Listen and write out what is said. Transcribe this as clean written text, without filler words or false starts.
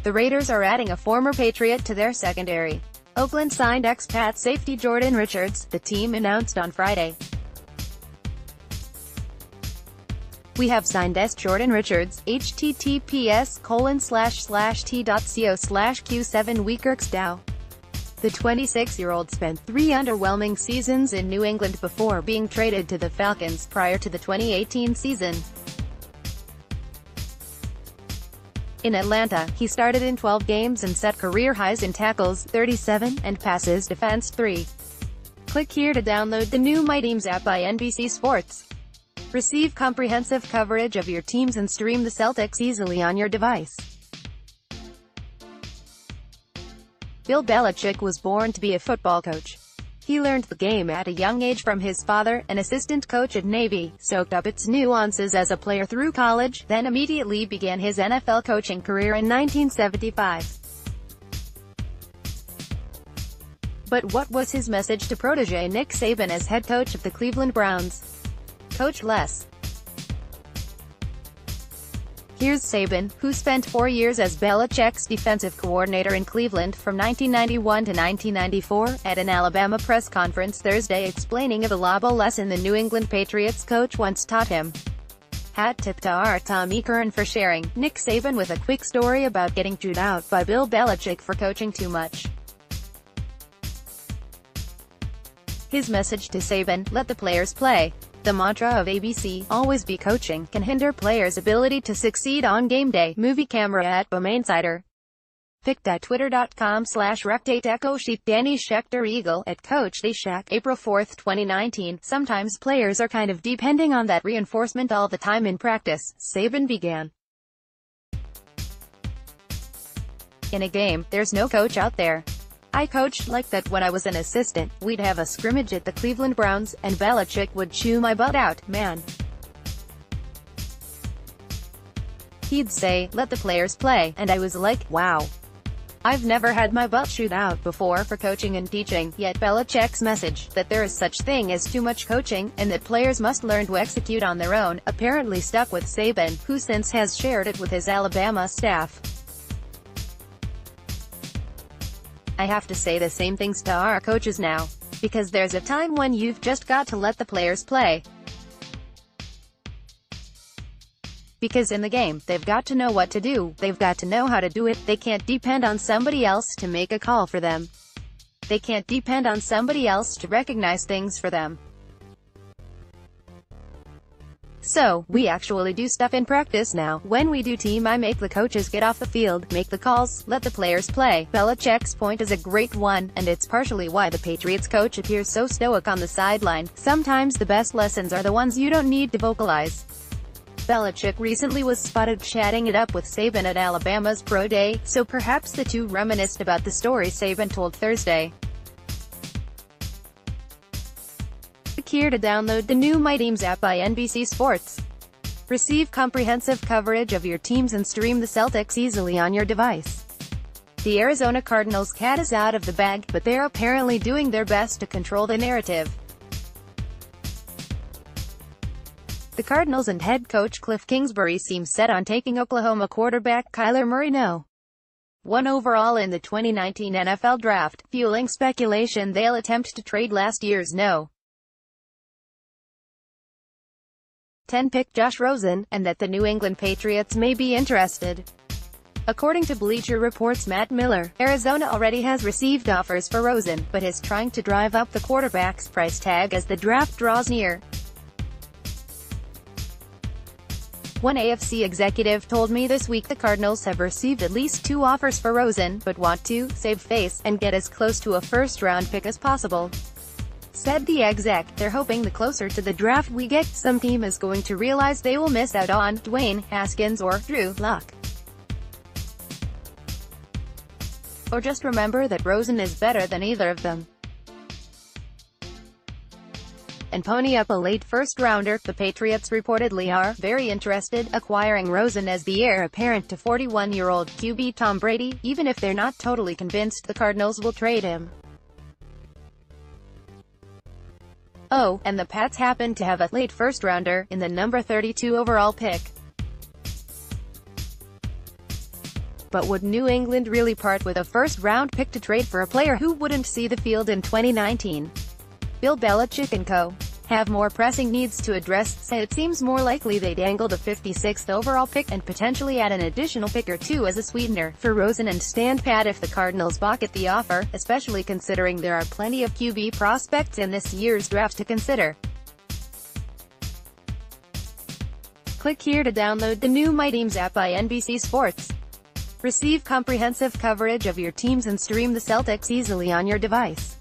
The Raiders are adding a former Patriot to their secondary. Oakland signed ex-Pat safety Jordan Richards, the team announced on Friday. "We have signed Jordan Richards, https://t.co/q7weekirksdow. The 26-year-old spent 3 underwhelming seasons in New England before being traded to the Falcons prior to the 2018 season. In Atlanta, he started in 12 games and set career highs in tackles, 37, and passes defensed, 3. Click here to download the new My Teams app by NBC Sports. Receive comprehensive coverage of your teams and stream the Celtics easily on your device. Bill Belichick was born to be a football coach. He learned the game at a young age from his father, an assistant coach at Navy, soaked up its nuances as a player through college, then immediately began his NFL coaching career in 1975. But what was his message to protege Nick Saban as head coach of the Cleveland Browns? Coach less. Here's Saban, who spent 4 years as Belichick's defensive coordinator in Cleveland from 1991 to 1994, at an Alabama press conference Thursday explaining a valuable lesson the New England Patriots coach once taught him. Hat tip to our Tommy Curran for sharing. Nick Saban with a quick story about getting chewed out by Bill Belichick for coaching too much. His message to Saban: let the players play. The mantra of ABC, always be coaching, can hinder players' ability to succeed on game day. Movie camera at BoomInsider. Pic.twitter.com/rectate_sheep Danny Schechter Eagle at Coach The Shack, April 4, 2019. Sometimes players are kind of depending on that reinforcement all the time in practice, Saban began. In a game, there's no coach out there. I coached like that when I was an assistant. We'd have a scrimmage at the Cleveland Browns, and Belichick would chew my butt out, man. He'd say, let the players play, and I was like, wow. I've never had my butt chewed out before for coaching and teaching, yet Belichick's message, that there is such thing as too much coaching, and that players must learn to execute on their own, apparently stuck with Saban, who since has shared it with his Alabama staff. I have to say the same things to our coaches now. Because there's a time when you've just got to let the players play. Because in the game, they've got to know what to do, they've got to know how to do it, they can't depend on somebody else to make a call for them. They can't depend on somebody else to recognize things for them. So, we actually do stuff in practice now. When we do team, I make the coaches get off the field, make the calls, let the players play. Belichick's point is a great one, and it's partially why the Patriots coach appears so stoic on the sideline. Sometimes the best lessons are the ones you don't need to vocalize. Belichick recently was spotted chatting it up with Saban at Alabama's Pro Day, so perhaps the two reminisced about the story Saban told Thursday. Click here to download the new My Teams app by NBC Sports. Receive comprehensive coverage of your teams and stream the Celtics easily on your device. The Arizona Cardinals' cat is out of the bag, but they're apparently doing their best to control the narrative. The Cardinals and head coach Cliff Kingsbury seem set on taking Oklahoma quarterback Kyler Murray No. 1 overall in the 2019 NFL Draft, fueling speculation they'll attempt to trade last year's No. 10 pick Josh Rosen, and that the New England Patriots may be interested. According to Bleacher Report's Matt Miller, Arizona already has received offers for Rosen, but is trying to drive up the quarterback's price tag as the draft draws near. One AFC executive told me this week the Cardinals have received at least 2 offers for Rosen, but want to save face and get as close to a first-round pick as possible. Said the exec, they're hoping the closer to the draft we get, some team is going to realize they will miss out on Dwayne Haskins or Drew Lock. Or just remember that Rosen is better than either of them. And pony up a late first-rounder. The Patriots reportedly are very interested, acquiring Rosen as the heir apparent to 41-year-old QB Tom Brady. Even if they're not totally convinced, the Cardinals will trade him. Oh, and the Pats happen to have a late first-rounder, in the number 32 overall pick. But would New England really part with a first-round pick to trade for a player who wouldn't see the field in 2019? Bill Belichick and co. have more pressing needs to address, so it seems more likely they'd angle the 56th overall pick and potentially add an additional pick or two as a sweetener for Rosen and stand pat if the Cardinals balk at the offer, especially considering there are plenty of QB prospects in this year's draft to consider. Click here to download the new My Teams app by NBC Sports. Receive comprehensive coverage of your teams and stream the Celtics easily on your device.